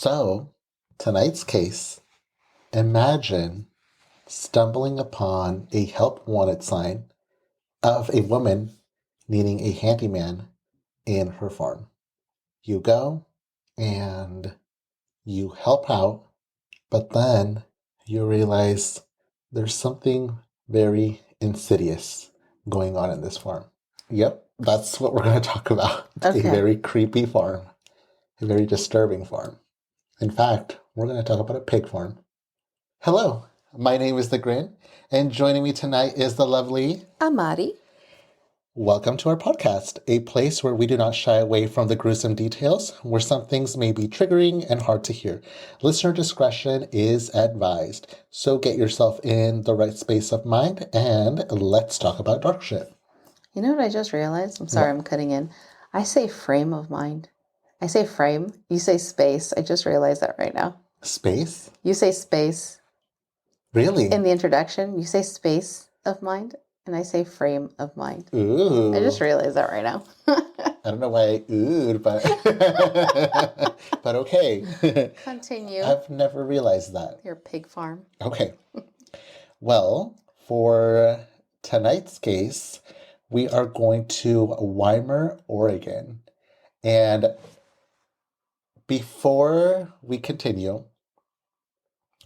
So, tonight's case, imagine stumbling upon a help wanted sign of a woman needing a handyman in her farm. You go and you help out, but then you realize there's something very insidious going on in this farm. Yep, that's what we're going to talk about. A Okay. very creepy farm, a very disturbing farm. In fact, we're going to talk about a pig farm. Hello, my name is The Grin, and joining me tonight is the lovely Amari. Welcome to our podcast, a place where we do not shy away from the gruesome details, where some things may be triggering and hard to hear. Listener discretion is advised. So get yourself in the right space of mind, and let's talk about dark shit. You know what I just realized? I'm sorry, I'm cutting in. I say frame of mind. I say frame. You say space. I just realized that right now. Space? You say space. Really? In the introduction, you say space of mind, and I say frame of mind. Ooh. I just realized that right now. I don't know why I oohed, but but okay. Continue. I've never realized that. Your pig farm. Okay. Well, for tonight's case, we are going to Wimer, Oregon. And before we continue,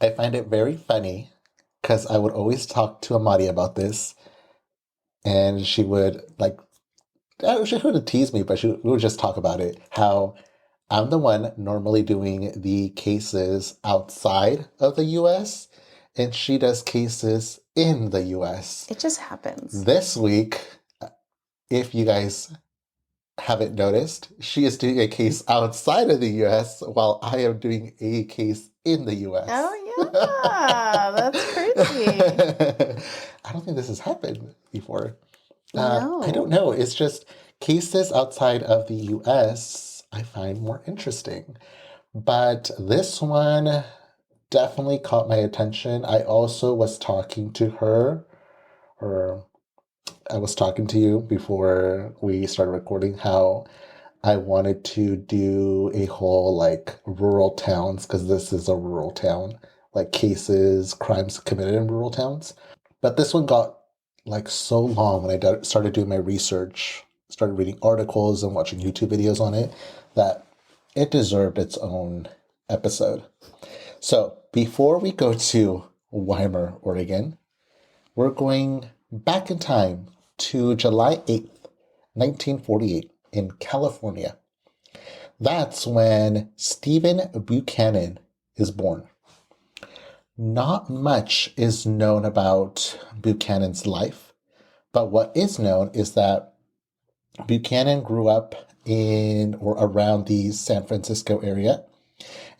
I find it very funny because I would always talk to Amadi about this, and she would she wouldn't tease me, but we would just talk about it. How I'm the one normally doing the cases outside of the US, and she does cases in the US. It just happens. This week, if you guys haven't noticed, she is doing a case outside of the US while I am doing a case in the US. Oh, yeah. That's crazy. I don't think this has happened before. No. I don't know. It's just cases outside of the US I find more interesting. But this one definitely caught my attention. I also was talking to her, or I was talking to you before we started recording, how I wanted to do a whole rural towns, because this is a rural town, like cases, crimes committed in rural towns. But this one got so long when I started doing my research, started reading articles and watching YouTube videos on it, that it deserved its own episode. So before we go to Wimer, Oregon, we're going back in time to July 8th, 1948 in California. That's when Stephen Buchanan is born. Not much is known about Buchanan's life, but what is known is that Buchanan grew up in or around the San Francisco area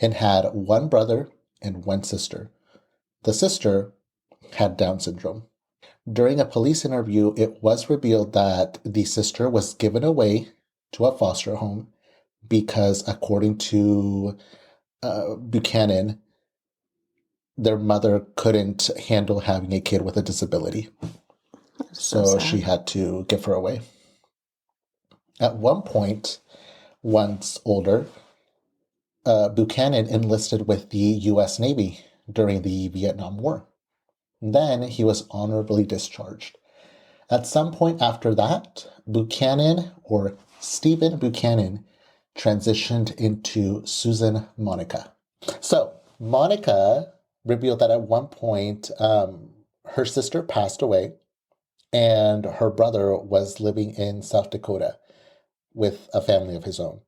and had one brother and one sister. The sister had Down syndrome. During a police interview, it was revealed that the sister was given away to a foster home because, according to Buchanan, their mother couldn't handle having a kid with a disability. So she had to give her away. At one point, once older, Buchanan enlisted with the U.S. Navy during the Vietnam War. Then he was honorably discharged. At some point after that, Buchanan, or Stephen Buchanan, transitioned into Susan Monica. So Monica revealed that at one point, her sister passed away and her brother was living in South Dakota with a family of his own.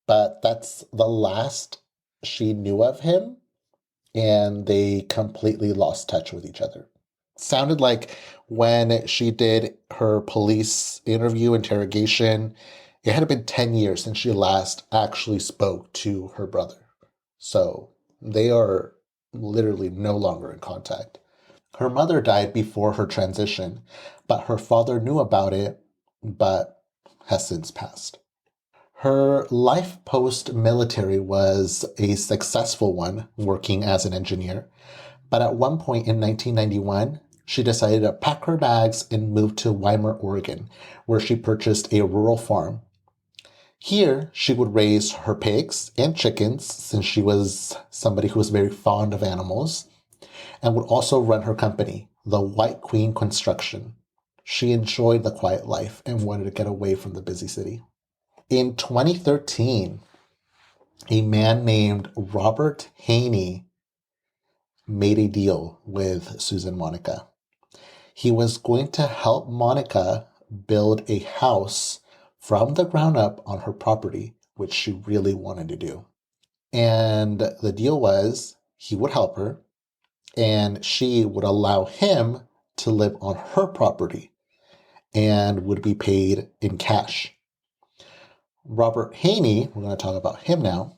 But that's the last she knew of him, and they completely lost touch with each other. Sounded like when she did her police interrogation, it had been 10 years since she last actually spoke to her brother. So they are literally no longer in contact. Her mother died before her transition, but her father knew about it, but has since passed. Her life post-military was a successful one, working as an engineer. But at one point in 1991, she decided to pack her bags and move to Wimer, Oregon, where she purchased a rural farm. Here, she would raise her pigs and chickens since she was somebody who was very fond of animals and would also run her company, the White Queen Construction. She enjoyed the quiet life and wanted to get away from the busy city. In 2013, a man named Robert Haney made a deal with Susan Monica. He was going to help Monica build a house from the ground up on her property, which she really wanted to do. And the deal was he would help her and she would allow him to live on her property and would be paid in cash. Robert Haney, we're going to talk about him now,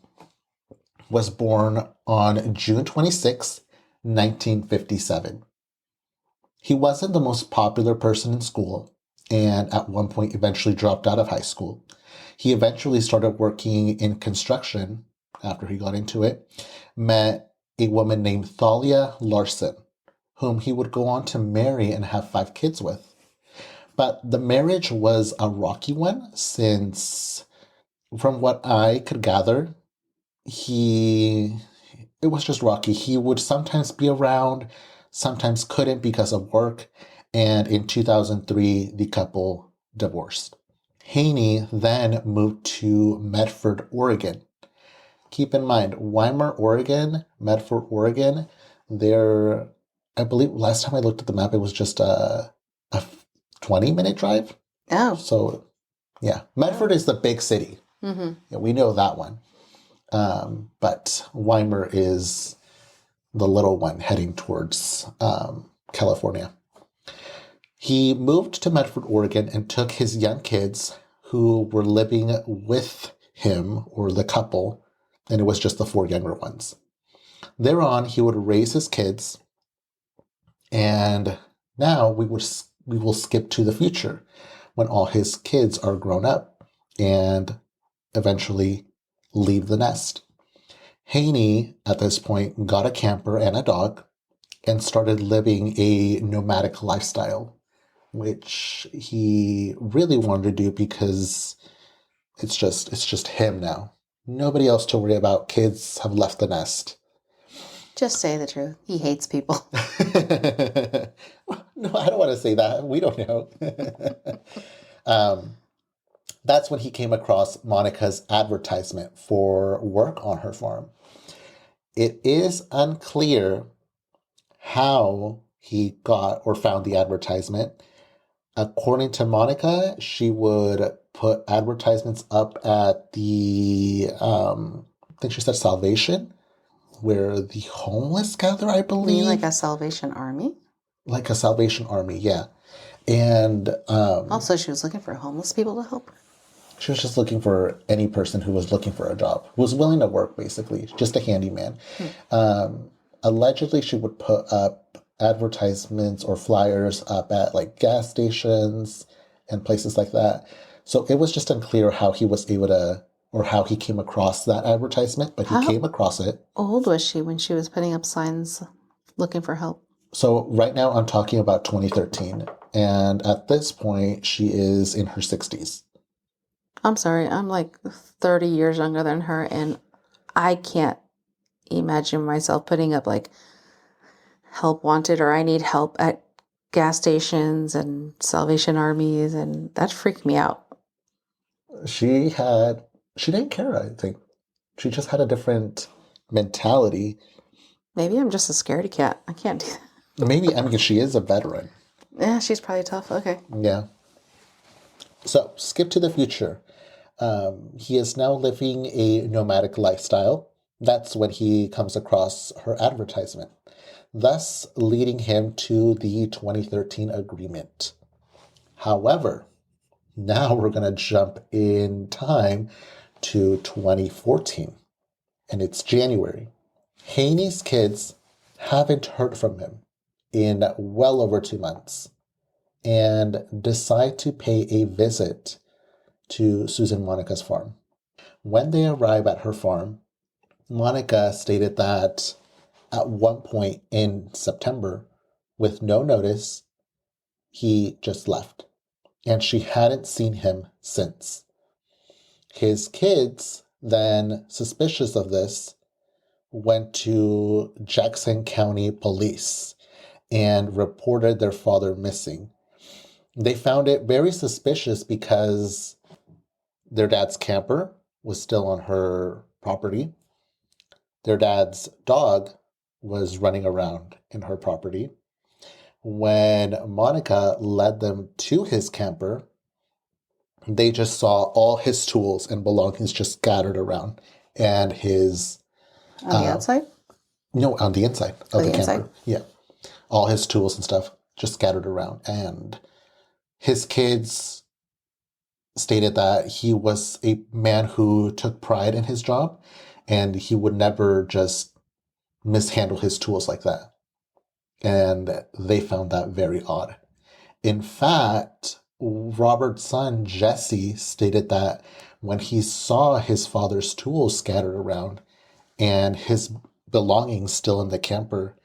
was born on June 26, 1957. He wasn't the most popular person in school and at one point eventually dropped out of high school. He eventually started working in construction after he got into it, met a woman named Thalia Larson, whom he would go on to marry and have 5 kids with. But the marriage was a rocky one since, from what I could gather, he it was just rocky. He would sometimes be around, sometimes couldn't because of work, and in 2003 the couple divorced. Haney then moved to Medford, Oregon. Keep in mind, Wimer, Oregon, Medford, Oregon, there, I believe last time I looked at the map, it was just a 20-minute drive. Oh. So, yeah, Medford is the big city. Mm-hmm. Yeah, we know that one. But Wimer is the little one heading towards California. He moved to Medford, Oregon, and took his young kids who were living with him, or the couple, and it was just the 4 younger ones. Thereon, he would raise his kids, and now we will skip to the future when all his kids are grown up and eventually leave the nest. Haney, at this point, got a camper and a dog and started living a nomadic lifestyle, which he really wanted to do because it's just him now. Nobody else to worry about. Kids have left the nest. Just say the truth. He hates people. No, I don't want to say that. We don't know. That's when he came across Monica's advertisement for work on her farm. It is unclear how he got or found the advertisement. According to Monica, she would put advertisements up at I think she said Salvation, where the homeless gather, I You believe. mean like a Salvation Army? Like a Salvation Army, yeah. And Also, she was looking for homeless people to help her. she was just looking for any person who was looking for a job, who was willing to work, basically, just a handyman. Allegedly, she would put up advertisements or flyers up at like gas stations and places like that. So it was just unclear how he was able to, or how he came across that advertisement, but he How came across it. old was she when she was putting up signs looking for help? So right now I'm talking about 2013. And at this point, she is in her 60s. I'm sorry, I'm like 30 years younger than her, and I can't imagine myself putting up like help wanted or I need help at gas stations and Salvation Armies, and that freaked me out. She didn't care, I think. She just had a different mentality. Maybe I'm just a scaredy cat. I can't do that. Maybe, I mean, she is a veteran. Yeah, she's probably tough. Okay. Yeah. So, skip to the future. He is now living a nomadic lifestyle. That's when he comes across her advertisement, thus leading him to the 2013 agreement. However, now we're going to jump in time to 2014, and it's January. Haney's kids haven't heard from him in well over 2 months and decide to pay a visit to Susan Monica's farm. When they arrive at her farm, Monica stated that at one point in September, with no notice, he just left, and she hadn't seen him since. His kids, then suspicious of this, went to Jackson County Police and reported their father missing. They found it very suspicious because their dad's camper was still on her property. Their dad's dog was running around in her property. When Monica led them to his camper, they just saw all his tools and belongings just scattered around. And his, On the outside? no, on the inside Oh, of the the inside. camper. Yeah. All his tools and stuff just scattered around. And his kids stated that he was a man who took pride in his job and he would never just mishandle his tools like that. And they found that very odd. In fact, Robert's son, Jesse, stated that when he saw his father's tools scattered around and his belongings still in the camper,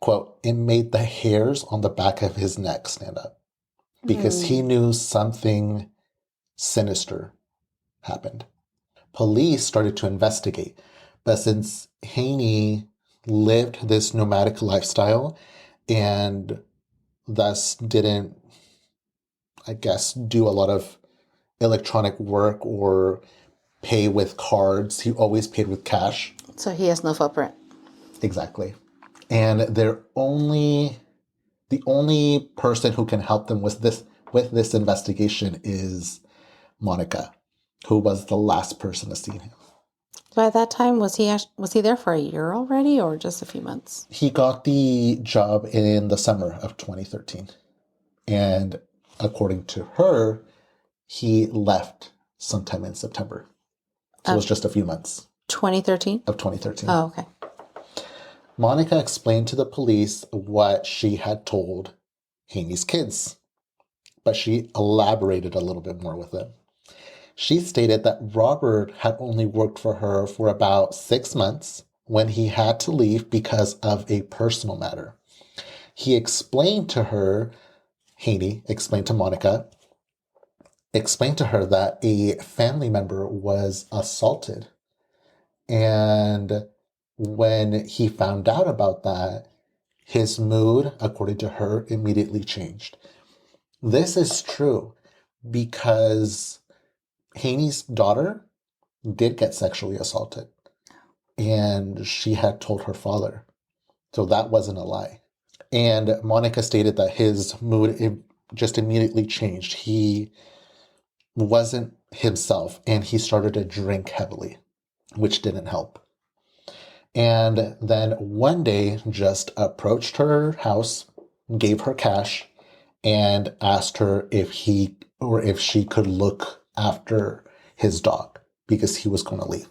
quote, it made the hairs on the back of his neck stand up because he knew something sinister happened. Police started to investigate, but since Haney lived this nomadic lifestyle and thus didn't, I guess, do a lot of electronic work or pay with cards, he always paid with cash. So he has no footprint. Exactly. And the only person who can help them with this investigation is Monica, who was the last person to see him. By that time, was he there for a year already, or just a few months? He got the job in the summer of 2013. And according to her, he left sometime in September. So it was just a few months 2013? of 2013. Oh, okay. Monica explained to the police what she had told Haney's kids, but she elaborated a little bit more with them. She stated that Robert had only worked for her for about 6 months when he had to leave because of a personal matter. He explained to her, Haney explained to Monica, explained to her that a family member was assaulted. And when he found out about that, his mood, according to her, immediately changed. This is true because Haney's daughter did get sexually assaulted and she had told her father. So that wasn't a lie. And Monica stated that his mood just immediately changed. He wasn't himself and he started to drink heavily, which didn't help. And then one day just approached her house, gave her cash, and asked her if she could look after his dog because he was going to leave.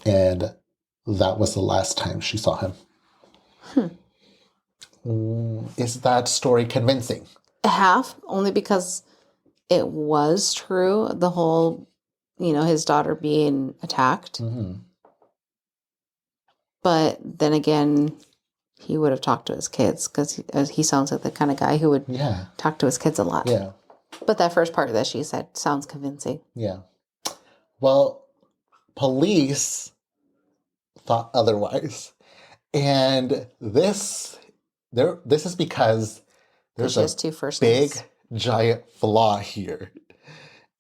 And that was the last time she saw him. Is that story convincing? Half, only because it was true. The whole, his daughter being attacked. Mm-hmm. But then again, he would have talked to his kids because he sounds like the kind of guy who would talk to his kids a lot. Yeah. But that first part that she said sounds convincing. Yeah. Well, police thought otherwise. And this is because there's a two first big, names. giant flaw here.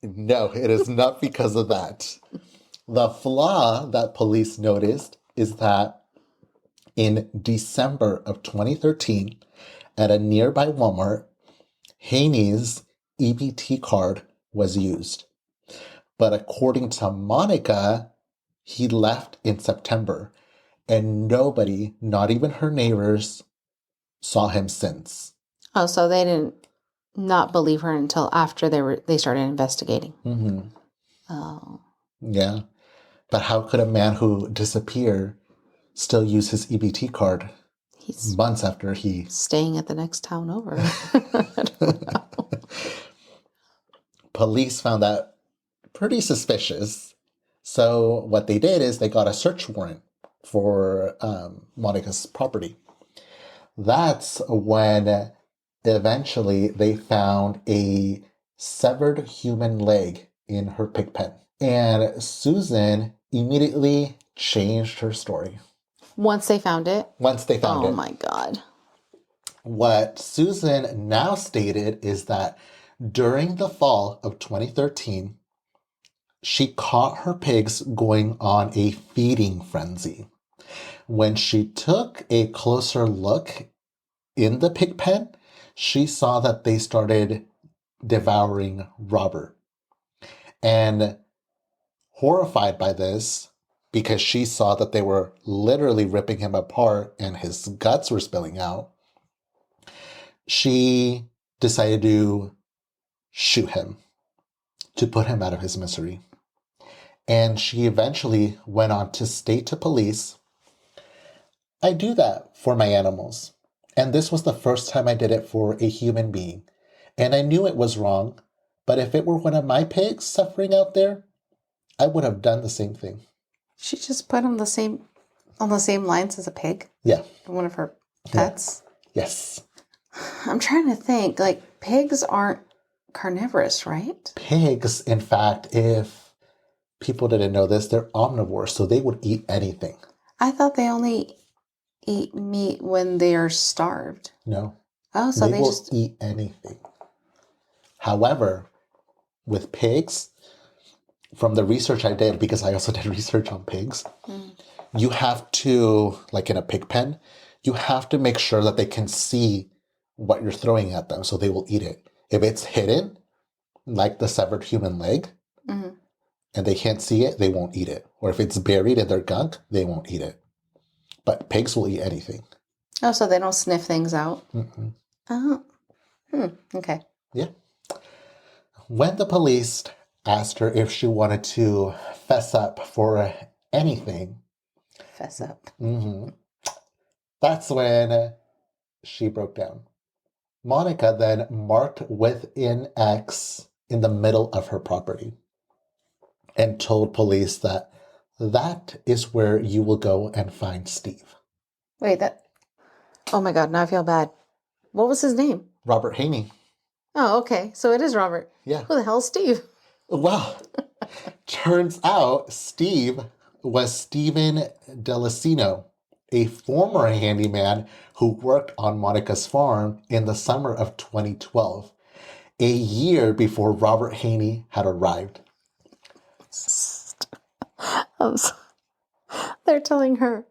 No, it is not because of that. The flaw that police noticed is that in December of 2013, at a nearby Walmart, Haney's EBT card was used. But according to Monica, he left in September, and nobody, not even her neighbors, saw him since. Oh, so they didn't not believe her until after they started investigating. Mm-hmm. Oh. Yeah. But how could a man who disappeared still use his EBT card He's months after he... staying at the next town over. I don't know. Police found that pretty suspicious. So what they did is they got a search warrant for Monica's property. That's when eventually they found a severed human leg in her pig pen. And Susan immediately changed her story Once they found it? once they found Oh it. my God. What Susan now stated is that during the fall of 2013, she caught her pigs going on a feeding frenzy. When she took a closer look in the pig pen, she saw that they started devouring Robert. And horrified by this, because she saw that they were literally ripping him apart and his guts were spilling out, she decided to shoot him to put him out of his misery. And she eventually went on to state to police, I do that for my animals. And this was the first time I did it for a human being. And I knew it was wrong, but if it were one of my pigs suffering out there, I would have done the same thing. She just put him on the same lines as a pig? Yeah. One of her pets? Yeah. Yes. I'm trying to think. Like, pigs aren't carnivorous, right? Pigs, in fact, if people didn't know this, they're omnivores, so they would eat anything. I thought they only eat meat when they are starved. No. Oh, so they they will just... eat anything. However, with pigs, from the research I did, because I also did research on pigs, you have to, like in a pig pen, you have to make sure that they can see what you're throwing at them so they will eat it. If it's hidden, like the severed human leg, Mm-hmm. and they can't see it, they won't eat it. Or if it's buried in their gunk, they won't eat it. But pigs will eat anything. Oh, so they don't sniff things out? Mm-mm. Oh. Okay. Yeah. When the police asked her if she wanted to fess up for anything, Fess up. that's when she broke down. Monica then marked with an X in the middle of her property and told police that that is where you will go and find Steve. Wait, that... Oh my God, now I feel bad. What was his name? Robert Haney. Oh, okay. So it is Robert. Yeah. Who the hell is Steve? Well, turns out Steve was Steven Delicino, a former handyman who worked on Monica's farm in the summer of 2012, a year before Robert Haney had arrived. They're telling her,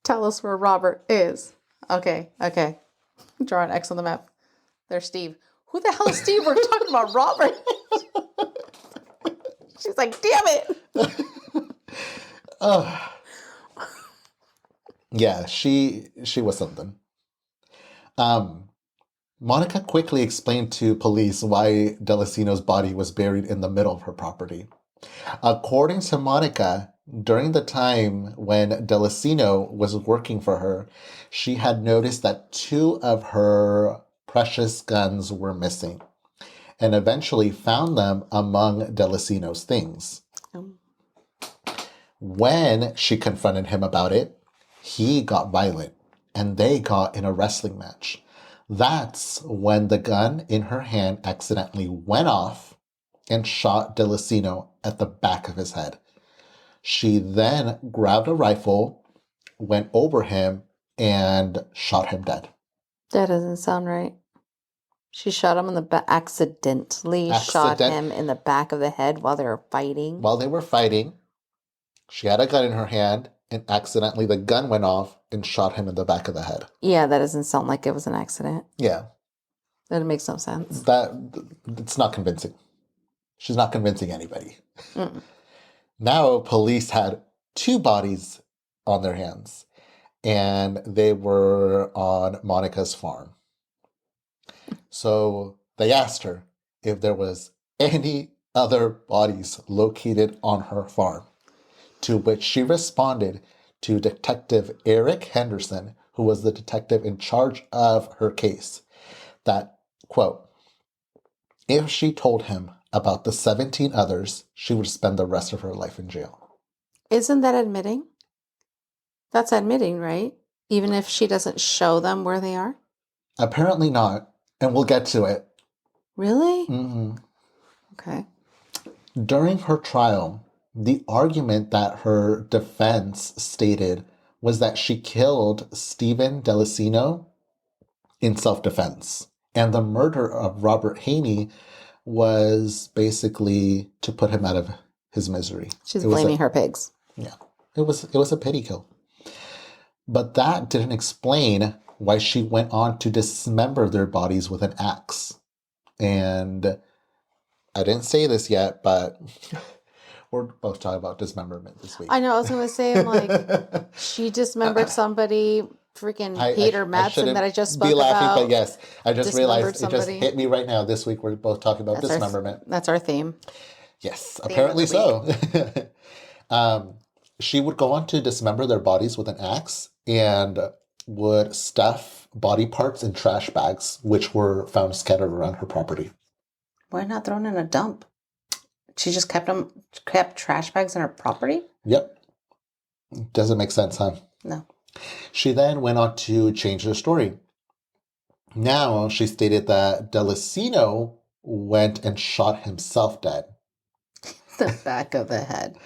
tell us where Robert is. Okay. Draw an X on the map. There's Steve. Who the hell is Steve? We're talking about Robert. She's like, damn it. Yeah, she was something. Monica quickly explained to police why Delicino's body was buried in the middle of her property. According to Monica, during the time when Delicino was working for her, she had noticed that 2 of her precious guns were missing and eventually found them among Delicino's things. When she confronted him about it, he got violent and they got in a wrestling match. That's when the gun in her hand accidentally went off and shot Delicino at the back of his head. She then grabbed a rifle, went over him, and shot him dead. That doesn't sound right. She shot him in the back, accidentally shot him in the back of the head while they were fighting. While they were fighting, she had a gun in her hand, and accidentally the gun went off and shot him in the back of the head. Yeah, that doesn't sound like it was an accident. Yeah. That makes no sense. It's not convincing. She's not convincing anybody. Now police had 2 bodies on their hands, and they were on Monica's farm. So they asked her if there was any other bodies located on her farm, to which she responded to Detective Eric Henderson, who was the detective in charge of her case, that, quote, if she told him about the 17 others, she would spend the rest of her life in jail. Isn't that admitting? That's admitting, right? Even if she doesn't show them where they are? Apparently not, and we'll get to it. Really? Mm-hmm. Okay. During her trial, the argument that her defense stated was that she killed Stephen Delicino in self-defense. And the murder of Robert Haney was basically to put him out of his misery. She's It was blaming her pigs. yeah. It was a pity kill. But that didn't explain why she went on to dismember their bodies with an axe. And I didn't say this yet, but we're both talking about dismemberment this week. I know. I was going to say, I'm like, she dismembered somebody, freaking Peter Madsen that I just spoke be laughing, about. but yes, I just realized somebody. it just hit me right now. This week we're both talking about dismemberment. That's our theme. Yes, apparently so. She would go on to dismember their bodies with an axe and would stuff body parts in trash bags, which were found scattered around her property. Why not thrown in a dump? She just kept trash bags in her property? Yep. Doesn't make sense, huh? No. She then went on to change her story. Now she stated that Delicino went and shot himself dead. The back of the head.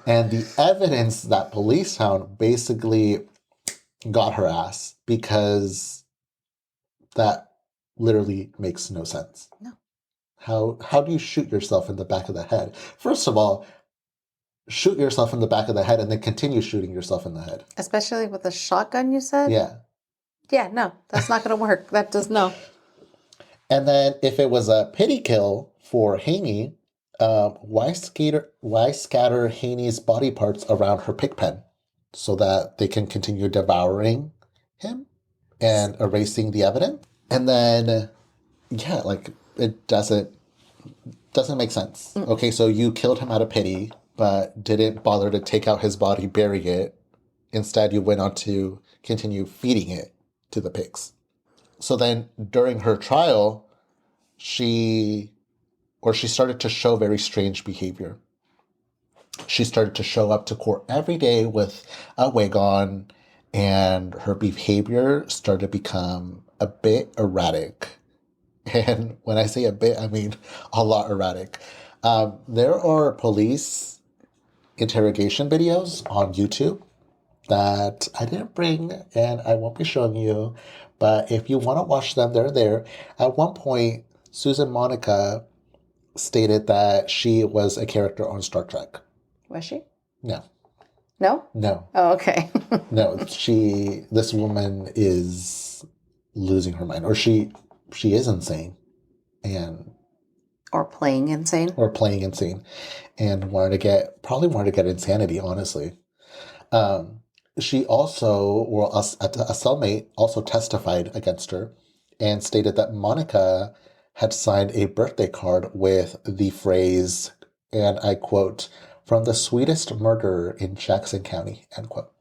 And the evidence that police found basically got her ass because that literally makes no sense. No. How do you shoot yourself in the back of the head? First of all, shoot yourself in the back of the head and then continue shooting yourself in the head. Especially with a shotgun, you said? Yeah. Yeah, no, that's not going to work. That does no. And then if it was a pity kill for Haney, why scatter Haney's body parts around her pig pen so that they can continue devouring him and erasing the evidence? And then, yeah, like it doesn't make sense. Okay, so you killed him out of pity, but didn't bother to take out his body, bury it. Instead, you went on to continue feeding it to the pigs. So then during her trial, she started to show very strange behavior. She started to show up to court every day with a wig on, and her behavior started to become a bit erratic. And when I say a bit, I mean a lot erratic. There are police interrogation videos on YouTube that I didn't bring and I won't be showing you. But if you want to watch them, they're there. At one point, Susan Monica stated that she was a character on Star Trek. Was she? No. No? No. Oh, okay. No, this woman is losing her mind, or she is insane, and or playing insane, and probably wanted to get insanity. Honestly, she also, a cellmate also testified against her, and stated that Monica had signed a birthday card with the phrase, and I quote, "From the sweetest murderer in Jackson County," end quote.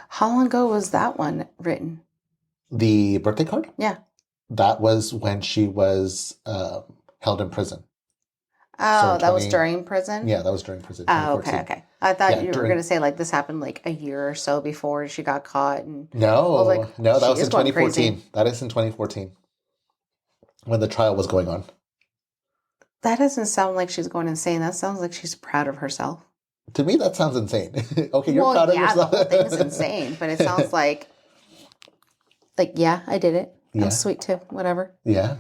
How long ago was that one written? The birthday card? Yeah. That was when she was held in prison. Oh, so that was during prison? Yeah, that was during prison. Oh, okay. I thought you were going to say like this happened like a year or so before she got caught. And no, that was in 2014. Crazy. That is in 2014 when the trial was going on. That doesn't sound like she's going insane. That sounds like she's proud of herself. To me, that sounds insane. Okay, you're proud of yourself. The whole thing's insane, but it sounds like, yeah, I did it. Yeah. I'm sweet too, whatever. Yeah.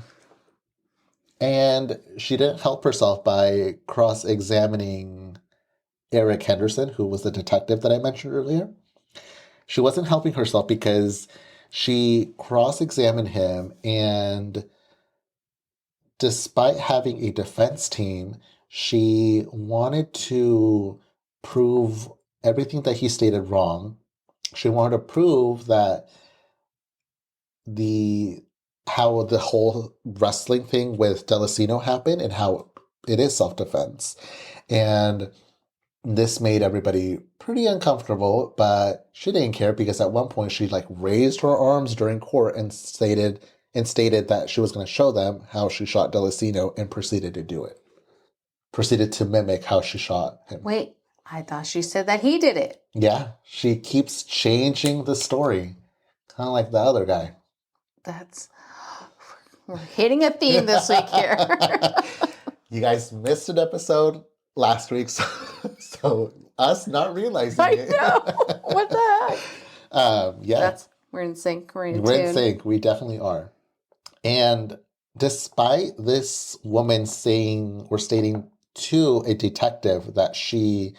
And she didn't help herself by cross-examining Eric Henderson, who was the detective that I mentioned earlier. She wasn't helping herself because she cross-examined him, and despite having a defense team, she wanted to prove everything that he stated wrong. She wanted to prove that how the whole wrestling thing with Delicino happened and how it is self-defense. And this made everybody pretty uncomfortable, but she didn't care because at one point she raised her arms during court and stated that she was going to show them how she shot Delicino and proceeded to do it. Proceeded to mimic how she shot him. Wait, I thought she said that he did it. Yeah, she keeps changing the story. Kind of like the other guy. We're hitting a theme this week here. You guys missed an episode last week, so us not realizing I it. know. What the heck? Yeah, We're in sync. We're in we're in tune. sync. We definitely are. And despite this woman saying or stating to a detective that she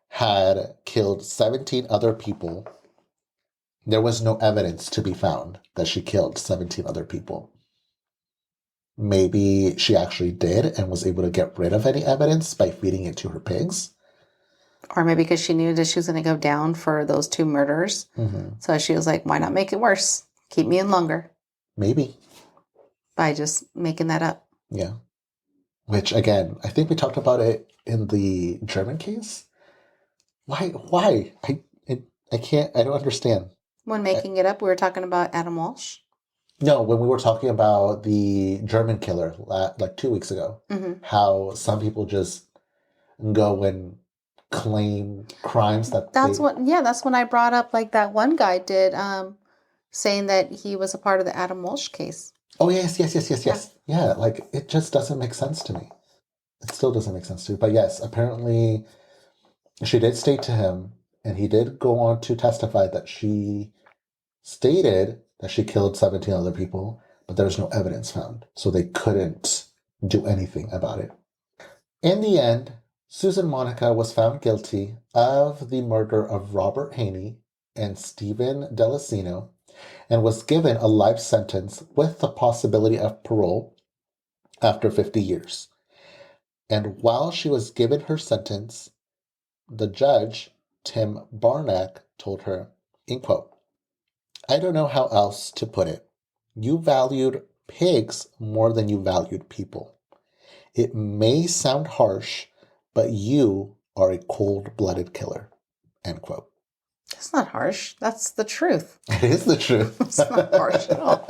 had killed 17 other people, there was no evidence to be found that she killed 17 other people. Maybe she actually did and was able to get rid of any evidence by feeding it to her pigs. Or maybe because she knew that she was going to go down for those 2 murders. Mm-hmm. So she was like, why not make it worse? Keep me in longer. Maybe. By just making that up. Yeah. Which, again, I think we talked about it in the German case. Why? I can't, I don't understand. When making it up, we were talking about Adam Walsh. No, when we were talking about the German killer like 2 weeks ago, how some people just go and claim crimes that that's when I brought up like that one guy did, saying that he was a part of the Adam Walsh case. Oh, yes. Yeah, like it just doesn't make sense to me. It still doesn't make sense to me. But yes, apparently she did state to him, and he did go on to testify that she stated that she killed 17 other people, but there was no evidence found. So they couldn't do anything about it. In the end, Susan Monica was found guilty of the murder of Robert Haney and Stephen Delicino and was given a life sentence with the possibility of parole after 50 years. And while she was given her sentence, the judge, Tim Barnack, told her, in quote, I don't know how else to put it. You valued pigs more than you valued people. It may sound harsh, but you are a cold-blooded killer, end quote. That's not harsh. That's the truth. It is the truth. It's not harsh at all.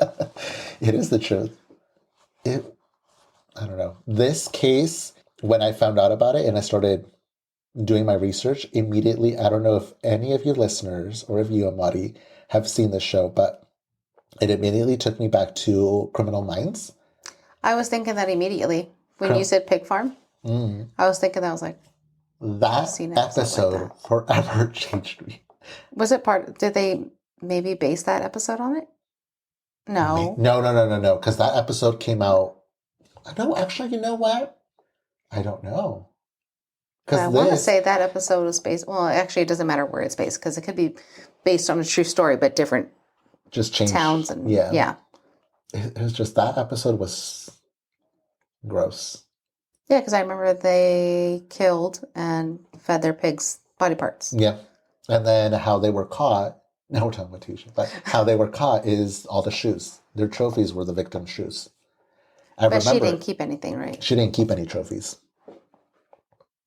It is the truth. I don't know. This case, when I found out about it and I started doing my research, immediately, I don't know if any of you listeners or if you, Amari, have seen this show, but it immediately took me back to Criminal Minds. I was thinking that immediately. When you said pig farm, I was thinking that. I was like, that episode like that. forever changed me. Was it did they maybe base that episode on it? No. No. Because that episode came out. No, actually, you know what? I don't know. I want to say that episode was based. Well, actually, it doesn't matter where it's based because it could be based on a true story, but different just changed towns and yeah. It was just that episode was gross. Yeah, because I remember they killed and fed their pigs body parts. Yeah, and then how they were caught. Now we're talking about TV shows, but how they were caught is all the shoes. Their trophies were the victim's shoes. But she didn't keep anything, right? She didn't keep any trophies.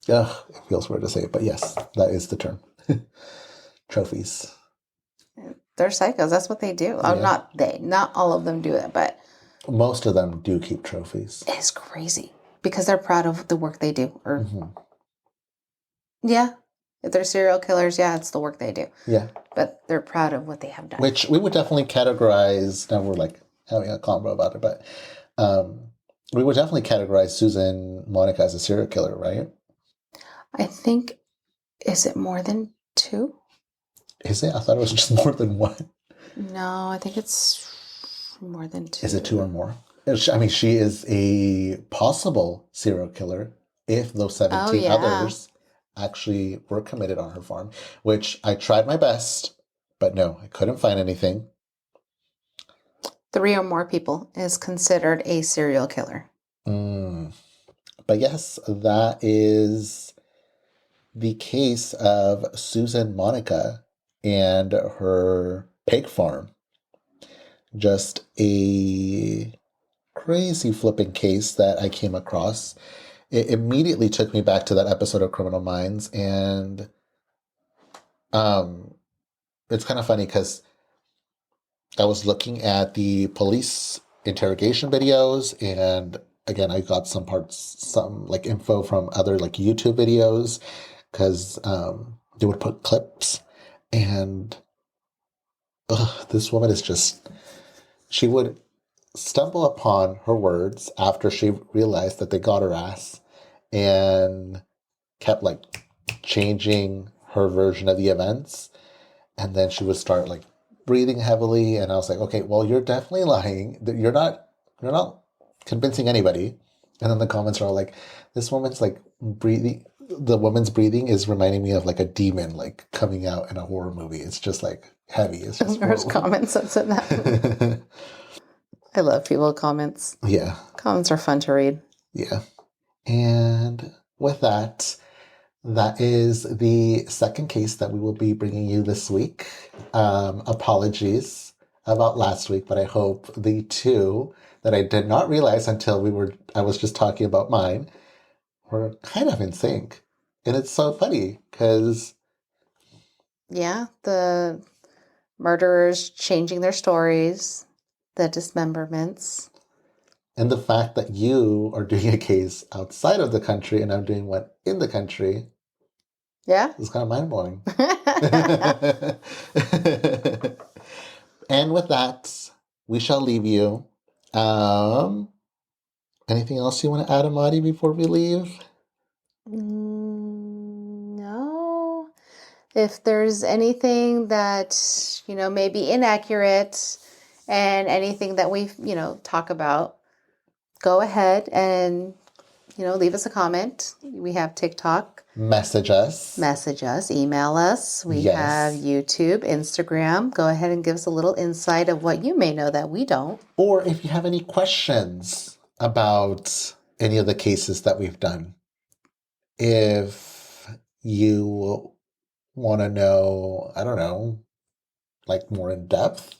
Ugh, it feels weird to say it, but yes, that is the term. Trophies. They're psychos. That's what they do. Yeah. Not all of them do it, but most of them do keep trophies. It's crazy because they're proud of the work they do. Or yeah, if they're serial killers, yeah, it's the work they do. Yeah, but they're proud of what they have done. Which we would definitely categorize. Now we're like having a convo about it, but we would definitely categorize Susan Monica as a serial killer, right? I think, is it more than 2? Is it? I thought it was just more than 1. No, I think it's more than 2. Is it 2 or more? I mean, she is a possible serial killer if those 17 others actually were committed on her farm, which I tried my best, but no, I couldn't find anything. 3 or more people is considered a serial killer. But yes, that is the case of Susan Monica and her pig farm. Just a crazy flipping case that I came across. It immediately took me back to that episode of Criminal Minds, and it's kind of funny because I was looking at the police interrogation videos, and again, I got some like info from other like YouTube videos because they would put clips, and this woman is just, she would stumble upon her words after she realized that they got her ass and kept like changing her version of the events. And then she would start like breathing heavily. And I was like, okay, well, you're definitely lying. You're not convincing anybody. And then the comments are all like, this woman's like breathing. The woman's breathing is reminding me of like a demon like coming out in a horror movie. It's just like heavy. It's just There's whoa. comments that said that. I love people with comments. Yeah. Comments are fun to read. Yeah. And with that, that is the second case that we will be bringing you this week. Apologies about last week, but I hope the two that I did not realize until I was just talking about mine, were kind of in sync. And it's so funny because, Yeah, the murderers changing their stories, the dismemberments. and the fact that you are doing a case outside of the country and I'm doing one in the country Yeah. is kind of mind blowing. And with that, we shall leave you. Um, Anything else you want to add, Amadi, before we leave? No. If there's anything that, may be inaccurate and anything that we, talk about, go ahead and, leave us a comment. We have TikTok. Message us. Message us, email us. We Yes. have YouTube, Instagram. Go ahead and give us a little insight of what you may know that we don't. Or if you have any questions about any of the cases that we've done. If you want to know, I don't know, like more in depth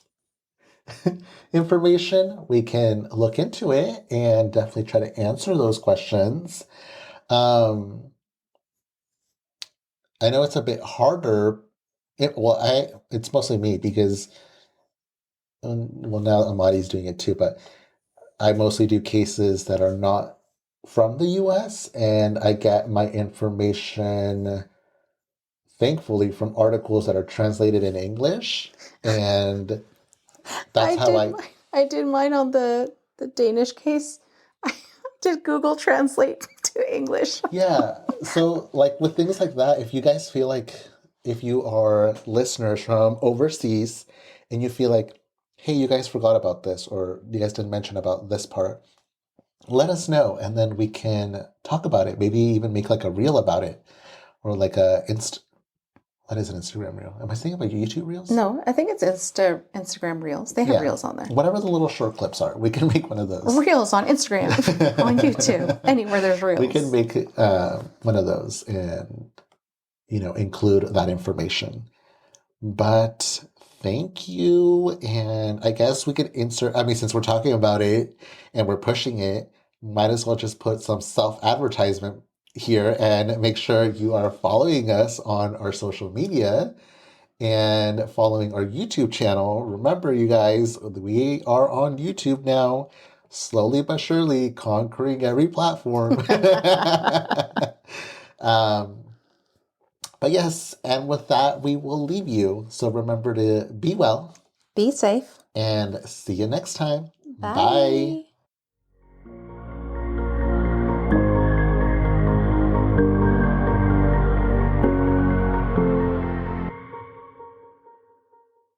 information, we can look into it and definitely try to answer those questions. I know it's a bit harder. It's mostly me because, well, now Amadi's doing it too, but I mostly do cases that are not from the US, and I get my information, thankfully, from articles that are translated in English. And that's I did mine on the Danish case. I did Google Translate to English. Yeah. So, like, with things like that, if you guys feel like, if you are listeners from overseas and you feel like, hey, you guys forgot about this, or you guys didn't mention about this part, let us know, and then we can talk about it. Maybe even make like a reel about it, or like what is an Instagram reel? Am I saying about YouTube reels? No, I think it's Instagram Reels. They have Reels on there. Whatever the little short clips are, we can make one of those. Reels on Instagram, on YouTube, anywhere there's Reels. We can make one of those and, include that information. But thank you. And I guess we could since we're talking about it and we're pushing it, might as well just put some self-advertisement here and make sure you are following us on our social media and following our YouTube channel. Remember, you guys, we are on YouTube now, slowly but surely conquering every platform. But yes, and with that, we will leave you. So remember to be well, be safe, and see you next time. Bye. Bye.